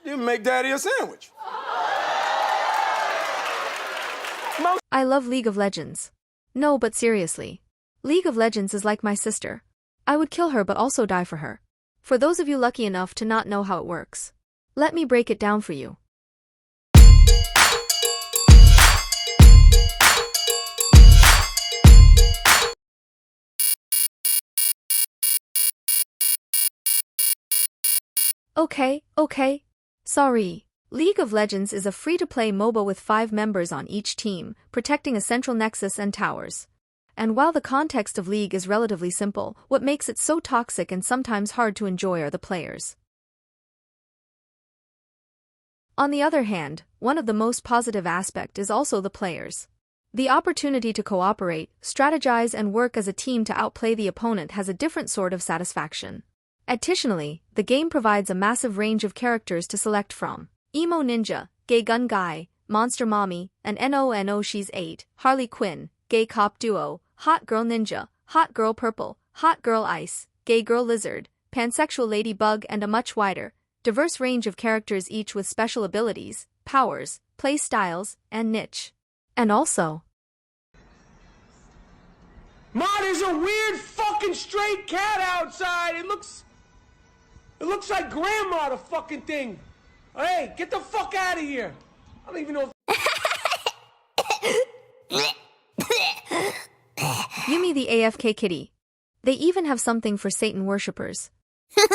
You make Daddy a sandwich. I love League of Legends. No, but seriously. League of Legends is like my sister. I would kill her but also die for her. For those of you lucky enough to not know how it works, let me break it down for you. Okay. Sorry. League of Legends is a free-to-play MOBA with 5 members on each team, protecting a central nexus and towers. And while the context of League is relatively simple, what makes it so toxic and sometimes hard to enjoy are the players. On the other hand, one of the most positive aspects is also the players. The opportunity to cooperate, strategize and work as a team to outplay the opponent has a different sort of satisfaction. Additionally, the game provides a massive range of characters to select from. Emo Ninja, Gay Gun Guy, Monster Mommy, and NONO She's 8, Harley Quinn, Gay Cop Duo, Hot Girl Ninja, Hot Girl Purple, Hot Girl Ice, Gay Girl Lizard, Pansexual Ladybug and a much wider, diverse range of characters each with special abilities, powers, play styles, and niche. And also, Ma, there's a weird fucking stray cat outside. It looks like Grandma, the fucking thing. Hey, get the fuck out of here. I don't even know if... Yumi the AFK kitty. They even have something for Satan worshippers. League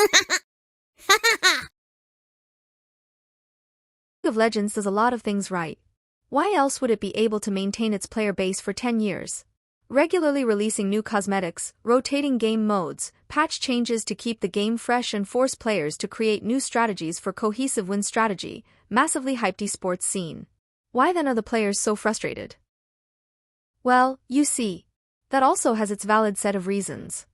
of Legends does a lot of things right. Why else would it be able to maintain its player base for 10 years? Regularly releasing new cosmetics, rotating game modes, patch changes to keep the game fresh and force players to create new strategies for cohesive win strategy, massively hyped esports scene. Why then are the players so frustrated? Well, you see, that also has its valid set of reasons.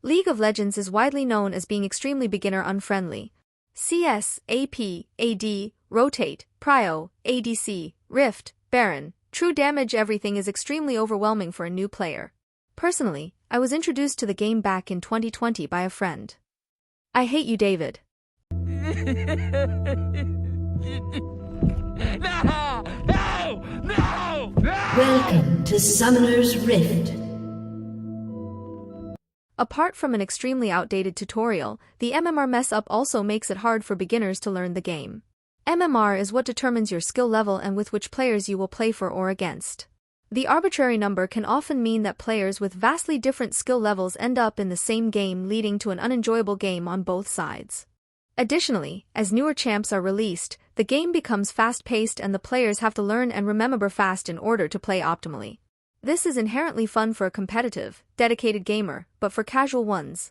League of Legends is widely known as being extremely beginner-unfriendly. CS, AP, AD, Rotate, Prio, ADC, Rift, Baron, True Damage everything is extremely overwhelming for a new player. Personally, I was introduced to the game back in 2020 by a friend. I hate you, David. No! Welcome to Summoner's Rift. Apart from an extremely outdated tutorial, the MMR mess-up also makes it hard for beginners to learn the game. MMR is what determines your skill level and with which players you will play for or against. The arbitrary number can often mean that players with vastly different skill levels end up in the same game, leading to an unenjoyable game on both sides. Additionally, as newer champs are released, the game becomes fast-paced and the players have to learn and remember fast in order to play optimally. This is inherently fun for a competitive, dedicated gamer, but for casual ones.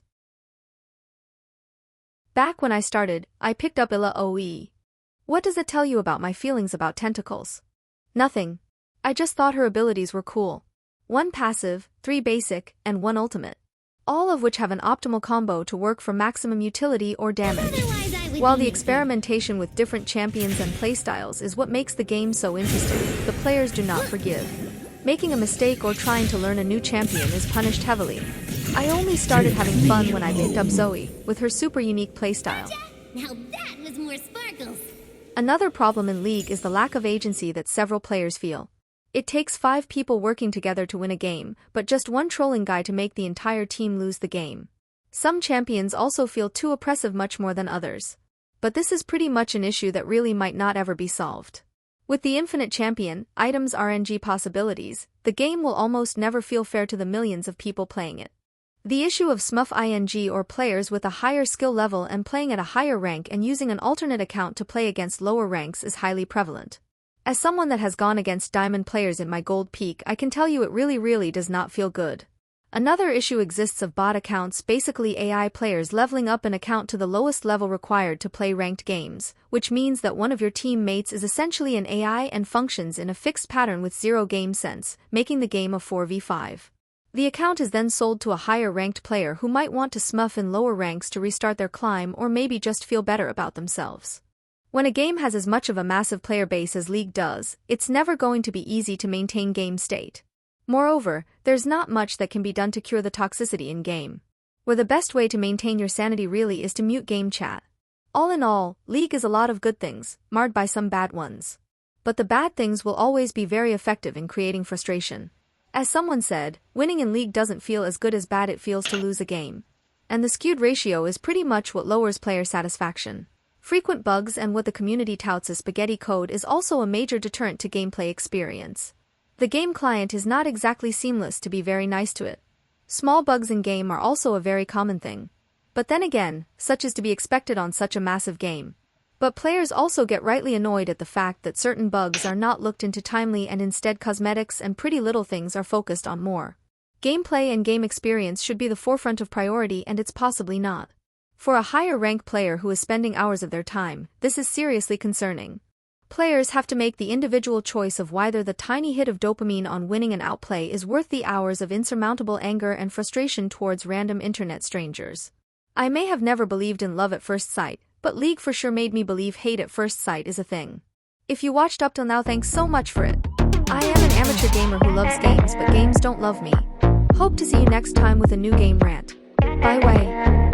Back when I started, I picked up Illa OE. What does it tell you about my feelings about tentacles? Nothing. I just thought her abilities were cool. 1 passive, 3 basic, and 1 ultimate. All of which have an optimal combo to work for maximum utility or damage. While the experimentation with different champions and playstyles is what makes the game so interesting, the players do not forgive. Making a mistake or trying to learn a new champion is punished heavily. I only started having fun when I picked up Zoe, with her super unique playstyle. Now that was more sparkles. Another problem in League is the lack of agency that several players feel. It takes 5 people working together to win a game, but just one trolling guy to make the entire team lose the game. Some champions also feel too oppressive much more than others. But this is pretty much an issue that really might not ever be solved. With the infinite champion, items RNG possibilities, the game will almost never feel fair to the millions of people playing it. The issue of smurf ING or players with a higher skill level and playing at a higher rank and using an alternate account to play against lower ranks is highly prevalent. As someone that has gone against diamond players in my gold peak, I can tell you it really does not feel good. Another issue exists of bot accounts, basically AI players leveling up an account to the lowest level required to play ranked games, which means that one of your teammates is essentially an AI and functions in a fixed pattern with zero game sense, making the game a 4v5. The account is then sold to a higher-ranked player who might want to smurf in lower ranks to restart their climb or maybe just feel better about themselves. When a game has as much of a massive player base as League does, it's never going to be easy to maintain game state. Moreover, there's not much that can be done to cure the toxicity in-game. Where the best way to maintain your sanity really is to mute game chat. All in all, League is a lot of good things, marred by some bad ones. But the bad things will always be very effective in creating frustration. As someone said, winning in League doesn't feel as good as bad it feels to lose a game. And the skewed ratio is pretty much what lowers player satisfaction. Frequent bugs and what the community touts as spaghetti code is also a major deterrent to gameplay experience. The game client is not exactly seamless, to be very nice to it. Small bugs in game are also a very common thing. But then again, such is to be expected on such a massive game. But players also get rightly annoyed at the fact that certain bugs are not looked into timely and instead cosmetics and pretty little things are focused on more. Gameplay and game experience should be the forefront of priority, and it's possibly not. For a higher rank player who is spending hours of their time, this is seriously concerning. Players have to make the individual choice of whether the tiny hit of dopamine on winning an outplay is worth the hours of insurmountable anger and frustration towards random internet strangers. I may have never believed in love at first sight, but League for sure made me believe hate at first sight is a thing. If you watched up till now, thanks so much for it. I am an amateur gamer who loves games, but games don't love me. Hope to see you next time with a new game rant. Bye way.